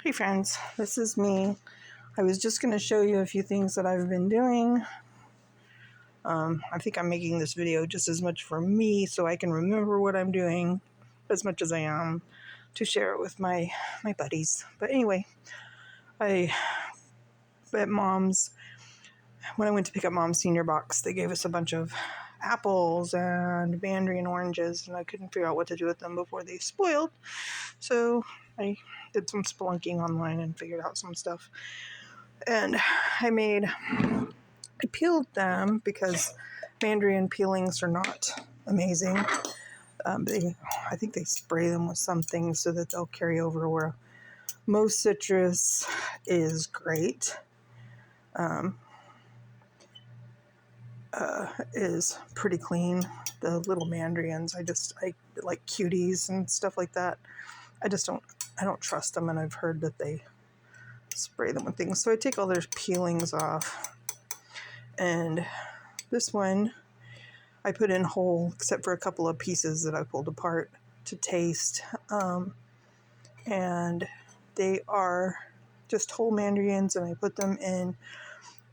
Hey friends, this is me. I was just going to show you a few things that I've been doing. I think I'm making this video just as much for me so I can remember what I'm doing as much as I am to share it with my buddies. But anyway, at Mom's, when I went to pick up Mom's senior box, they gave us a bunch of apples and mandarin oranges, and I couldn't figure out what to do with them before they spoiled. So I did some spelunking online and figured out some stuff. And I peeled them because mandarin peelings are not amazing. I think they spray them with something so that they'll carry over, where most citrus is great. Is pretty clean. The little mandarins, I like cuties and stuff like that. I don't trust them, and I've heard that they spray them with things. So I take all their peelings off, and this one I put in whole, except for a couple of pieces that I pulled apart to taste. And they are just whole mandarins, and I put them in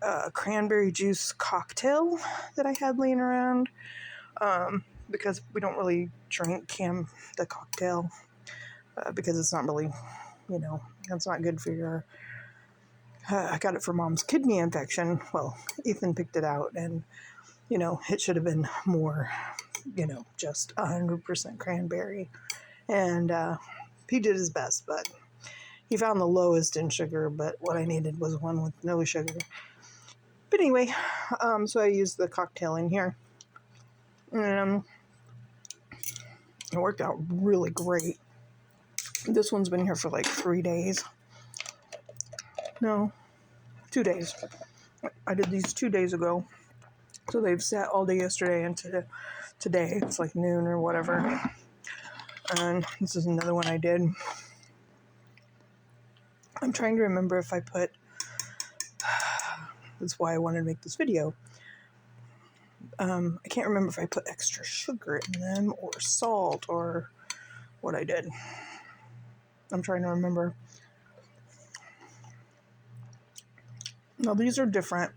a cranberry juice cocktail that I had laying around, because we don't really drink the cocktail, because it's not really, it's not good for your, I got it for Mom's kidney infection. Well, Ethan picked it out, and, it should have been more, just 100% cranberry. And he did his best, but he found the lowest in sugar, but what I needed was one with no sugar. But anyway, so I used the cocktail in here, and it worked out really great. This one's been here for like 3 days. No, 2 days. I did these 2 days ago. So they've sat all day yesterday and today. It's like noon or whatever. And this is another one I did. I'm trying to remember if I put... That's why I wanted to make this video. I can't remember if I put extra sugar in them or salt or what I did. I'm trying to remember. No, these are different.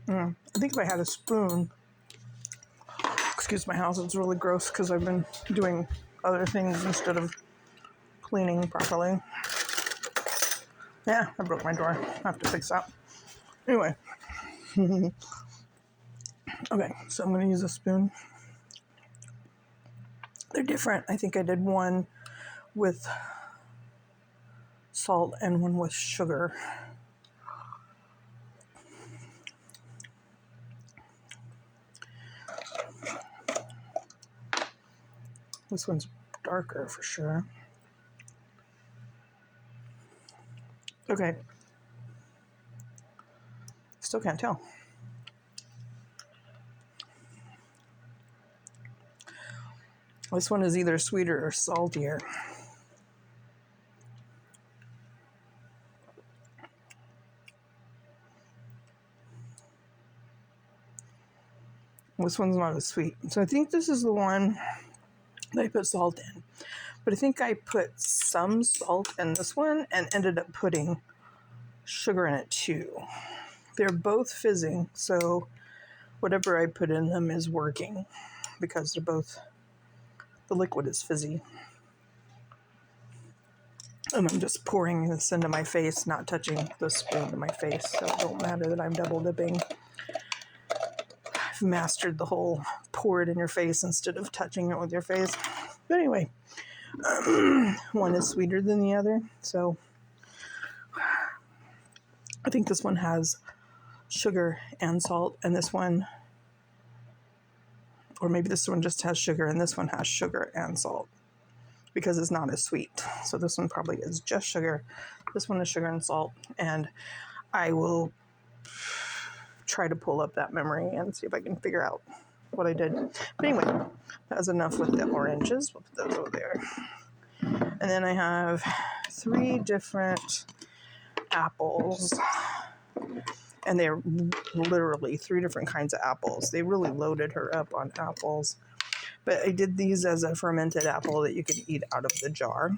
I think if I had a spoon... Excuse my house, it's really gross because I've been doing other things instead of cleaning properly. Yeah, I broke my door. I have to fix that. Anyway. Okay, so I'm going to use a spoon. They're different. I think I did one with salt and one with sugar. This one's darker for sure. Okay. Still can't tell. This one is either sweeter or saltier. This one's not as sweet. So I think this is the one that I put salt in. But I think I put some salt in this one and ended up putting sugar in it too. They're both fizzing, so whatever I put in them is working because the liquid is fizzy. And I'm just pouring this into my face, not touching the spoon to my face, so it don't matter that I'm double dipping. I've mastered the whole pour it in your face instead of touching it with your face. But anyway, one is sweeter than the other, so I think this one has sugar and salt, and this one, or maybe this one just has sugar and this one has sugar and salt because it's not as sweet. So this one probably is just sugar. This one is sugar and salt, and I will try to pull up that memory and see if I can figure out what I did. But anyway, that was enough with the oranges. We'll put those over there. And then I have 3 different apples, and they're literally 3 different kinds of apples. They really loaded her up on apples. But I did these as a fermented apple that you could eat out of the jar.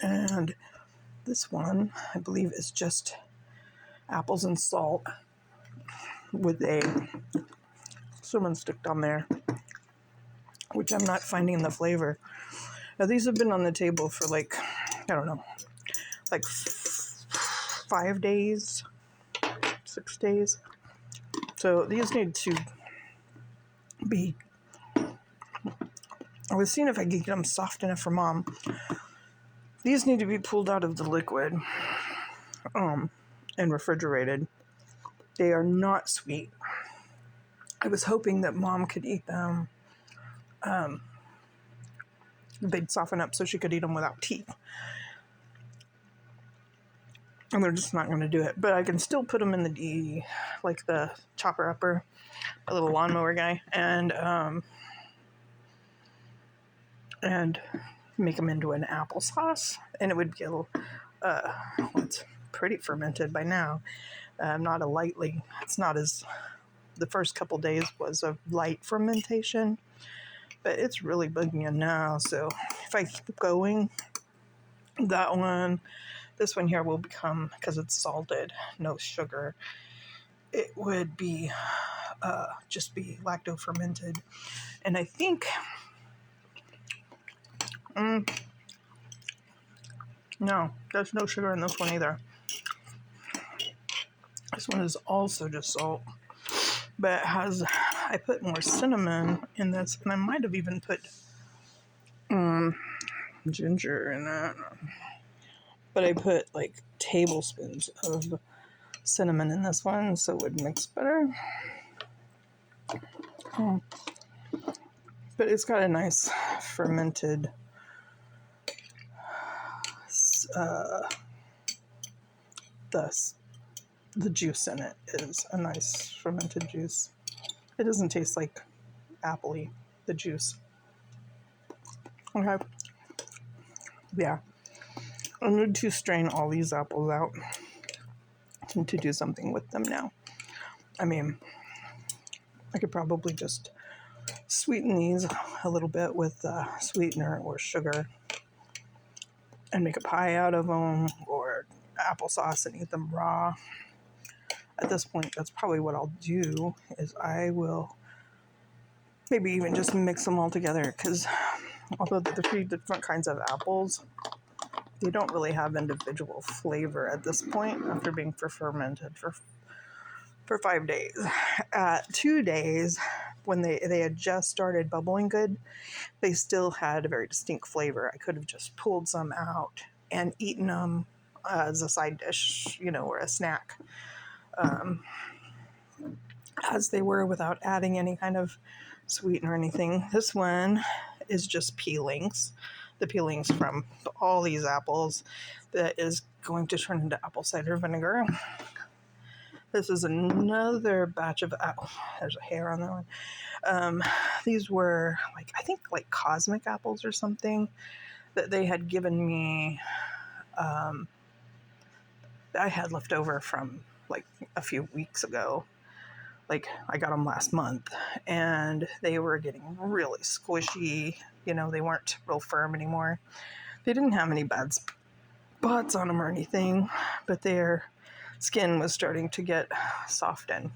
And this one, I believe, is just apples and salt with a cinnamon stick on there, which I'm not finding the flavor. Now, these have been on the table for like, I don't know, like 5 days, 6 days. So these need to be, I was seeing if I could get them soft enough for Mom. These need to be pulled out of the liquid and refrigerated. They are not sweet. I was hoping that Mom could eat them. They'd soften up so she could eat them without teeth. And they're just not going to do it. But I can still put them in the chopper upper, a little lawnmower guy, and make them into an applesauce. And it would be a little, it's pretty fermented by now. Not a lightly, it's not as, the first couple days was a light fermentation, but it's really bugging in now. So if I keep going, this one here will become, because it's salted, no sugar, it would be just be lacto fermented. And I think no, there's no sugar in this one either. This one is also just salt, but it has, I put more cinnamon in this, and I might have even put ginger in it, but I put like tablespoons of cinnamon in this one so it would mix better. But it's got a nice fermented the juice in it is a nice fermented juice. It doesn't taste like appley, the juice. Okay. Yeah. I need to strain all these apples out and to do something with them now. I mean, I could probably just sweeten these a little bit with sweetener or sugar and make a pie out of them, or applesauce and eat them raw. At this point, that's probably what I'll do, is I will maybe even just mix them all together, because although the 3 different kinds of apples, they don't really have individual flavor at this point after being fermented for 5 days. At 2 days, when they had just started bubbling good, they still had a very distinct flavor. I could have just pulled some out and eaten them as a side dish, or a snack, as they were, without adding any kind of sweetener or anything. This one is just peelings. The peelings from all these apples that is going to turn into apple cider vinegar. This is another batch of apples. There's a hair on that one. These were I think cosmic apples or something that they had given me. That I had left over from a few weeks ago. I got them last month, and they were getting really squishy. They weren't real firm anymore. They didn't have any bad spots on them or anything, but their skin was starting to get soft and,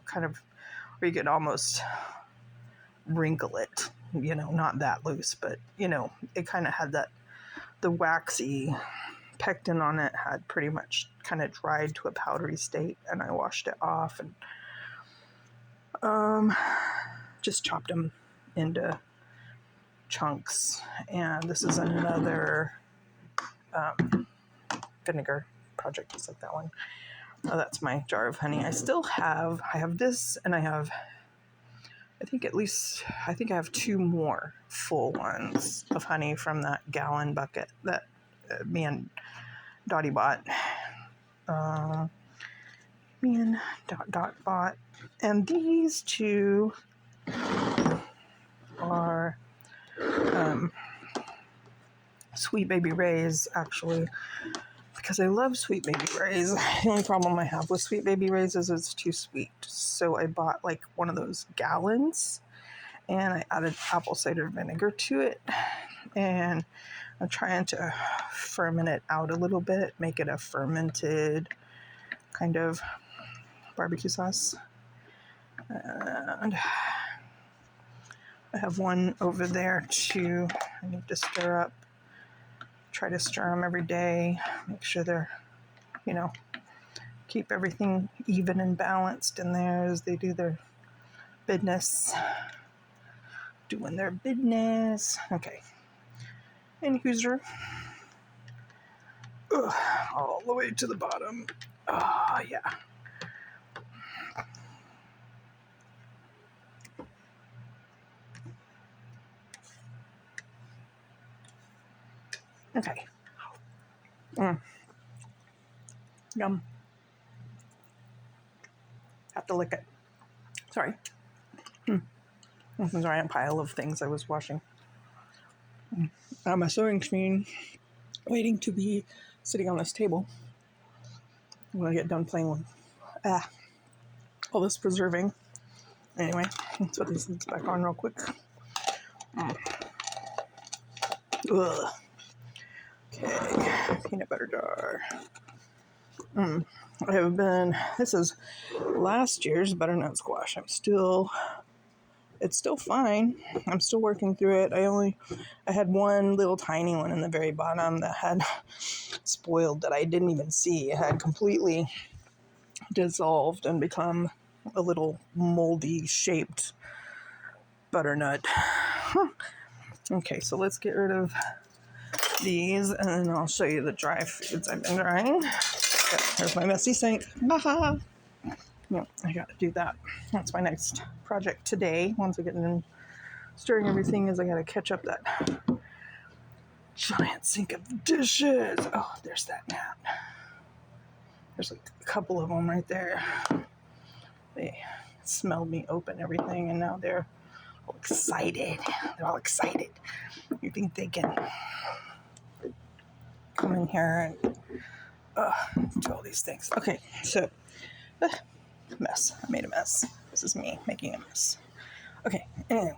kind of where you could almost wrinkle it, not that loose, but, it kind of had the waxy pectin on it had pretty much kind of dried to a powdery state, and I washed it off and just chopped them into chunks. And this is another vinegar project just like that one. Oh, that's my jar of honey. I have this, and I have I think I have 2 more full ones of honey from that gallon bucket that me and Dottie bought. Me and Dot bought. And these 2 are Sweet Baby Ray's, actually, because I love Sweet Baby Ray's. The only problem I have with Sweet Baby Ray's is it's too sweet. So I bought one of those gallons, and I added apple cider vinegar to it. and I'm trying to ferment it out a little bit, make it a fermented kind of barbecue sauce. And I have one over there too. I need to stir up. Try to stir them every day. Make sure they're, keep everything even and balanced in there as they do their business. Doing their business. Okay. And Hoosier. All the way to the bottom. Oh, yeah. Okay. Yum. Have to lick it. Sorry. This is a giant pile of things I was washing. My sewing machine waiting to be sitting on this table when I get done playing with all this preserving. Anyway, let's put these things back on real quick. Ugh. Okay, peanut butter jar. This is last year's butternut squash. It's still fine. I'm still working through it. I had one little tiny one in the very bottom that had spoiled that I didn't even see. It had completely dissolved and become a little moldy shaped butternut. Okay, so let's get rid of these and then I'll show you the dry foods I've been drying. There's my messy sink. Yeah, I gotta do that. That's my next project today. Once I get in stirring everything is I gotta catch up that giant sink of dishes. Oh, there's that mat. There's like a couple of them right there. They smelled me open everything and now they're all excited. They're all excited. You think they can come in here and do all these things. Okay, so mess. I made a mess. This is me making a mess. Okay, anyway,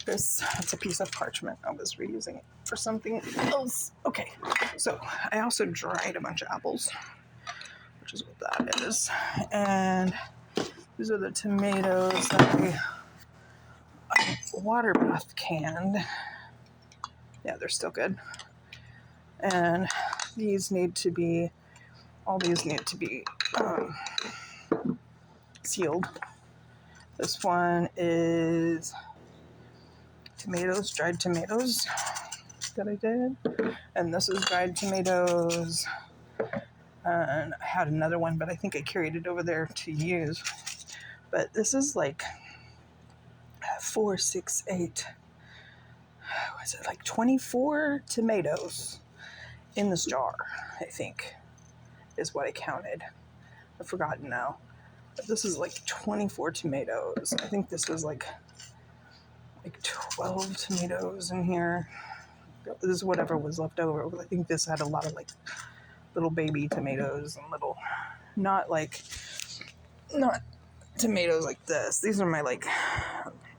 it's a piece of parchment. I was reusing it for something else. Okay, so I also dried a bunch of apples, which is what that is. And these are the tomatoes that I water bath canned. Yeah, they're still good. And all these need to be sealed. This one is dried tomatoes that I did. And this is dried tomatoes. And I had another one, but I think I carried it over there to use. But this is like 4, 6, 8. Was it like 24 tomatoes in this jar, I think, is what I counted. I've forgotten now. But this is like 24 tomatoes. I think this was like 12 tomatoes in here. This is whatever was left over. I think this had a lot of like little baby tomatoes and not tomatoes like this. These are my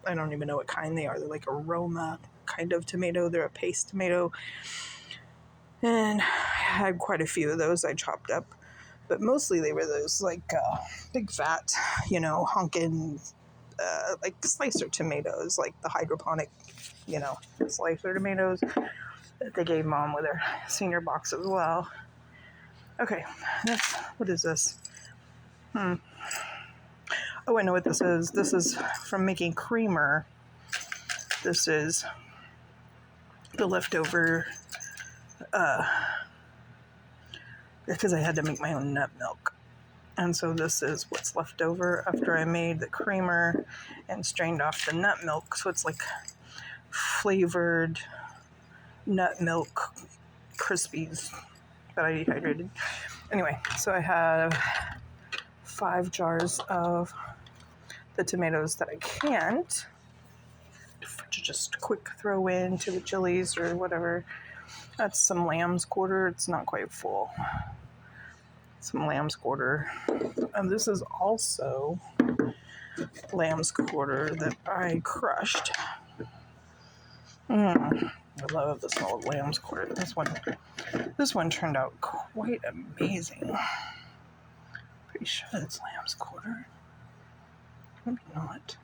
I don't even know what kind they are. They're like aroma kind of tomato. They're a paste tomato. And I had quite a few of those I chopped up. But mostly they were those big fat, honkin' slicer tomatoes, like the hydroponic, slicer tomatoes that they gave Mom with her senior box as well. Okay, what is this? Oh, I know what this is. This is from making creamer. This is the leftover, because I had to make my own nut milk. And so this is what's left over after I made the creamer and strained off the nut milk. So it's like flavored nut milk Crispies that I dehydrated. Anyway, so I have 5 jars of the tomatoes that I canned to just quick throw into the chilies or whatever. That's some lamb's quarter. It's not quite full. Some lamb's quarter. And this is also lamb's quarter that I crushed. I love the smell of lamb's quarter. This one turned out quite amazing. Pretty sure it's lamb's quarter. Maybe not.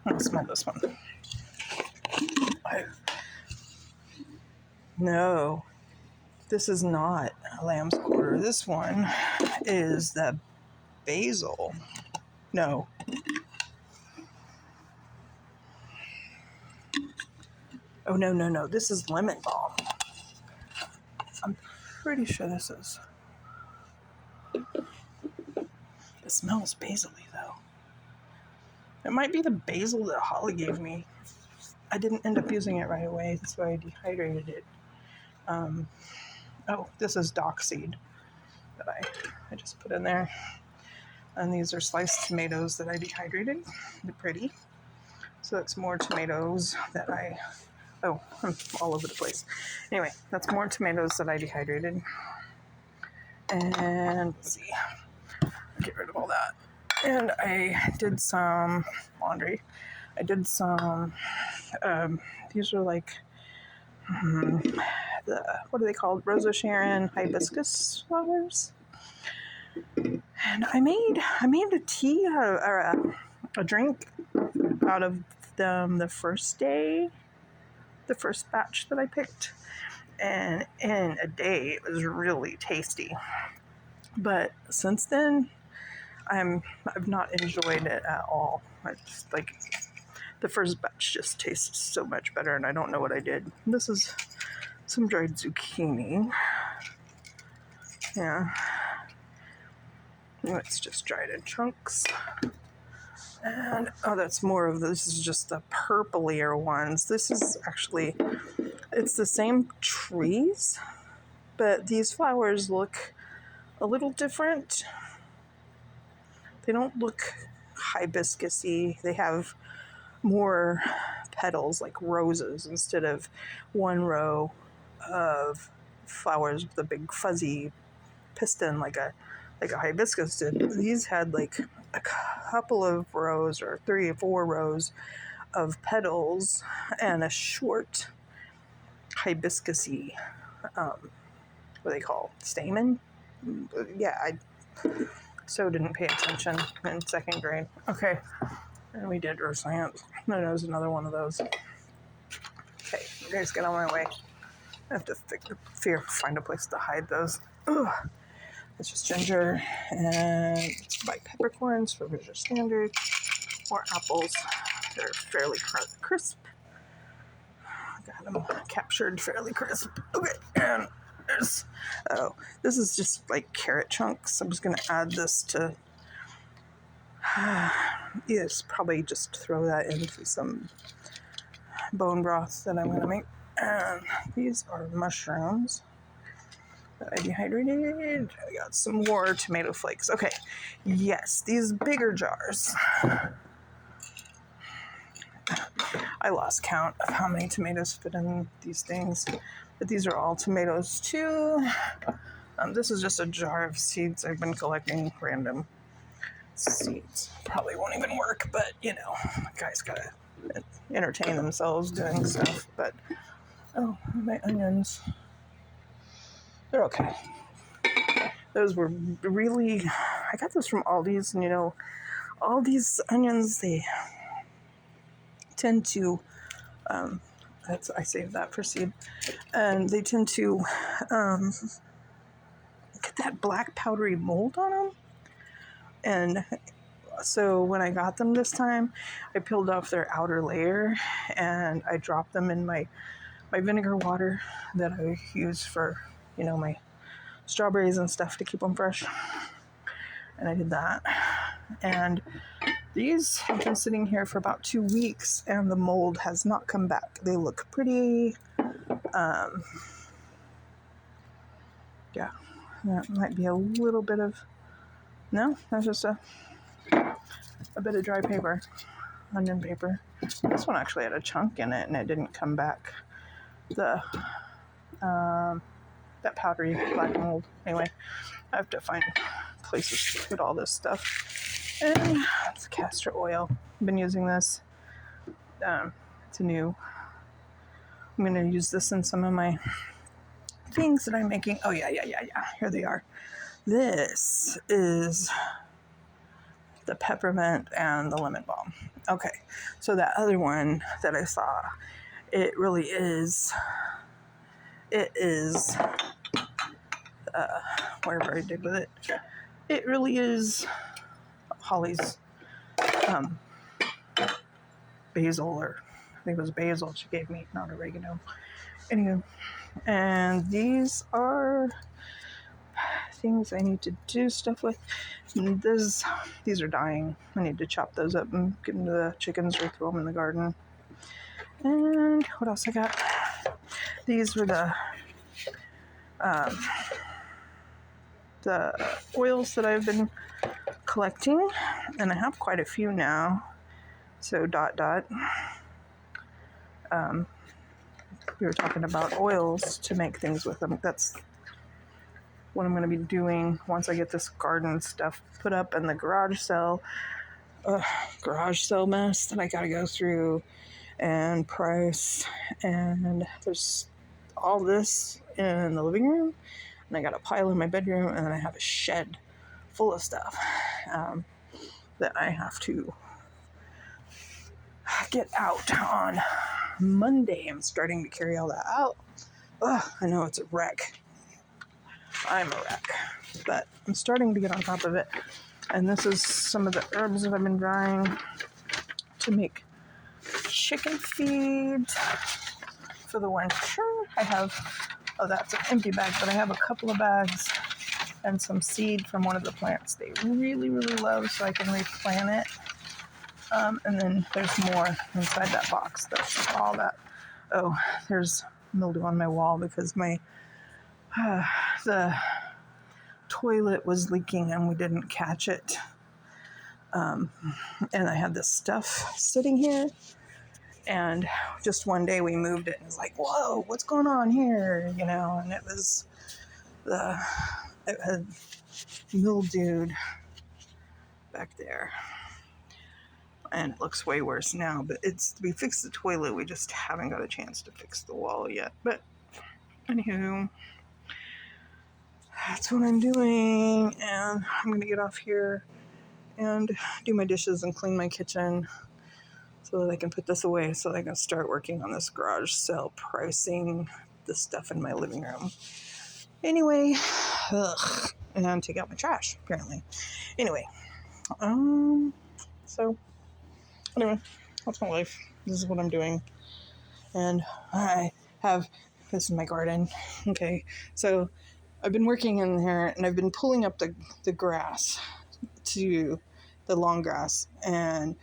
I'll smell this one. No, this is not a lamb's quarter. This one is the basil. No. Oh, no. This is lemon balm. I'm pretty sure this is. It smells basil-y, though. It might be the basil that Holly gave me. I didn't end up using it right away, so I dehydrated it. This is dock seed that I just put in there. And these are sliced tomatoes that I dehydrated. They're pretty. So that's more tomatoes that I'm all over the place. Anyway, that's more tomatoes that I dehydrated. And let's see, get rid of all that. And I did some laundry. I did some, these are like, what are they called? Rosa Sharon hibiscus flowers. And I made a tea or a drink out of them the first day, the first batch that I picked. And in a day, it was really tasty. But since then, I've not enjoyed it at all. I just the first batch just tastes so much better, and I don't know what I did. This is some dried zucchini. Yeah. It's just dried in chunks. And that's more of this is just the purplier ones. This is actually, it's the same trees, but these flowers look a little different. They don't look hibiscus-y. They have more petals like roses instead of one row of flowers with a big fuzzy piston like a hibiscus did. These had like a couple of rows or 3 or 4 rows of petals and a short hibiscus-y, what do they call it? Stamen? Yeah, I so didn't pay attention in 2nd grade. Okay, and we did Roseanne's. No, that was another one of those. Okay, you guys get on my way. I have to find a place to hide those. Ugh. It's just ginger and white peppercorns for British Standard. More apples. They're fairly crisp. Got them captured fairly crisp. Okay, and this is just like carrot chunks. I'm just going to add this to, yes, probably just throw that into some bone broth that I'm going to make. And these are mushrooms that I dehydrated. I got some more tomato flakes. Okay, yes, these bigger jars. I lost count of how many tomatoes fit in these things, but these are all tomatoes too. This is just a jar of seeds I've been collecting, random seeds. Probably won't even work, but you know, guys gotta entertain themselves doing stuff. But my onions. They're okay. Those were really, I got those from Aldi's, and you know, all these onions, they tend to, I saved that for seed, and they tend to get that black powdery mold on them. And so when I got them this time, I peeled off their outer layer, and I dropped them in my vinegar water that I use for, you know, my strawberries and stuff to keep them fresh. And I did that. And these have been sitting here for about 2 weeks, and the mold has not come back. They look pretty. Yeah, that might be a little bit of, no, that's just a bit of dry paper, onion paper. This one actually had a chunk in it, and it didn't come back. That powdery black mold. Anyway, I have to find places to put all this stuff. And it's castor oil. I've been using this. It's a new I'm going to use this in some of my things that I'm making. Oh, yeah. Here they are. This is the peppermint and the lemon balm. Okay, so that other one that I saw, it really is, whatever I did with it, it really is Holly's basil, or I think it was basil she gave me, not oregano. Anyway, and these are things I need to do stuff with. These are dying. I need to chop those up and give them to the chickens or throw them in the garden. And what else I got? These were the oils that I've been collecting, and I have quite a few now. So we were talking about oils to make things with them. That's what I'm going to be doing once I get this garden stuff put up and the garage sale mess that I got to go through and price. And there's all this in the living room, and I got a pile in my bedroom, and then I have a shed full of stuff that I have to get out on Monday. I'm starting to carry all that out. I know it's a wreck. I'm a wreck, but I'm starting to get on top of it. And this is some of the herbs that I've been drying to make chicken feed for the winter. I have, that's an empty bag, but I have a couple of bags and some seed from one of the plants they really, really love, so I can replant it. And then there's more inside that box. That's all that. Oh, there's mildew on my wall because the toilet was leaking and we didn't catch it. And I had this stuff sitting here, and just one day we moved it and it was like, whoa, what's going on here? And it had mildewed back there. And it looks way worse now, but we fixed the toilet. We just haven't got a chance to fix the wall yet. But anywho, that's what I'm doing, and I'm gonna get off here and do my dishes and clean my kitchen so that I can put this away, so that I can start working on this garage sale pricing the stuff in my living room. Anyway, and take out my trash, apparently. Anyway, so anyway, that's my life. This is what I'm doing. And this is my garden. Okay, so I've been working in there, and I've been pulling up the grass, to the long grass, and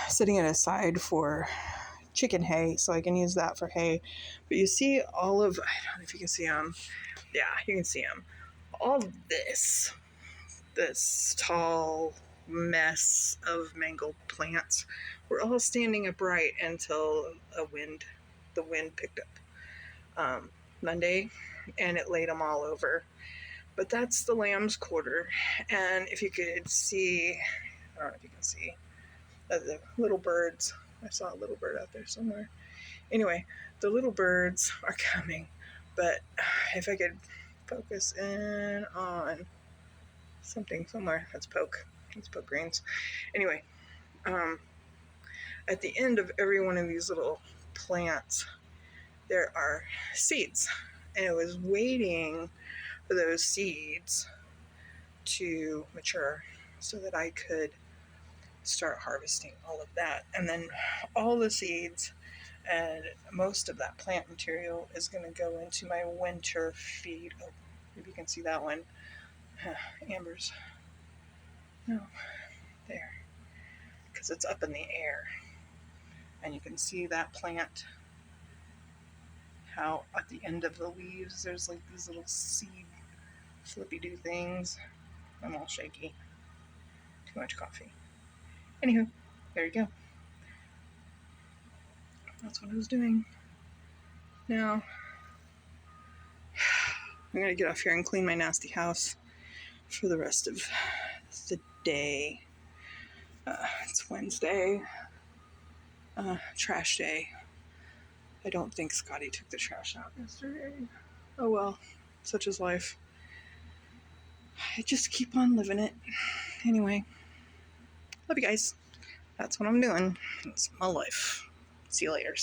setting it aside for chicken hay, so I can use that for hay. But you see I don't know if you can see them. Yeah, you can see them. All this tall mess of mangled plants were all standing upright until the wind picked up Monday, and it laid them all over. But that's the lamb's quarter, and if you could see, I don't know if you can see the little birds. I saw a little bird out there somewhere. Anyway, the little birds are coming, but if I could focus in on something somewhere, that's poke greens. Anyway, at the end of every one of these little plants, there are seeds, and it was waiting for those seeds to mature so that I could start harvesting all of that. And then all the seeds and most of that plant material is going to go into my winter feed. Oh, maybe you can see that one. Amber's. No, there. Because it's up in the air. And you can see that plant, how at the end of the leaves there's like these little seed flippy-do things. I'm all shaky. Too much coffee. Anywho, there you go. That's what I was doing. Now, I'm going to get off here and clean my nasty house for the rest of the day. It's Wednesday. Trash day. I don't think Scotty took the trash out yesterday. Oh well, such is life. I just keep on living it. Anyway, love you guys. That's what I'm doing. It's my life. See you later.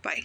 Bye.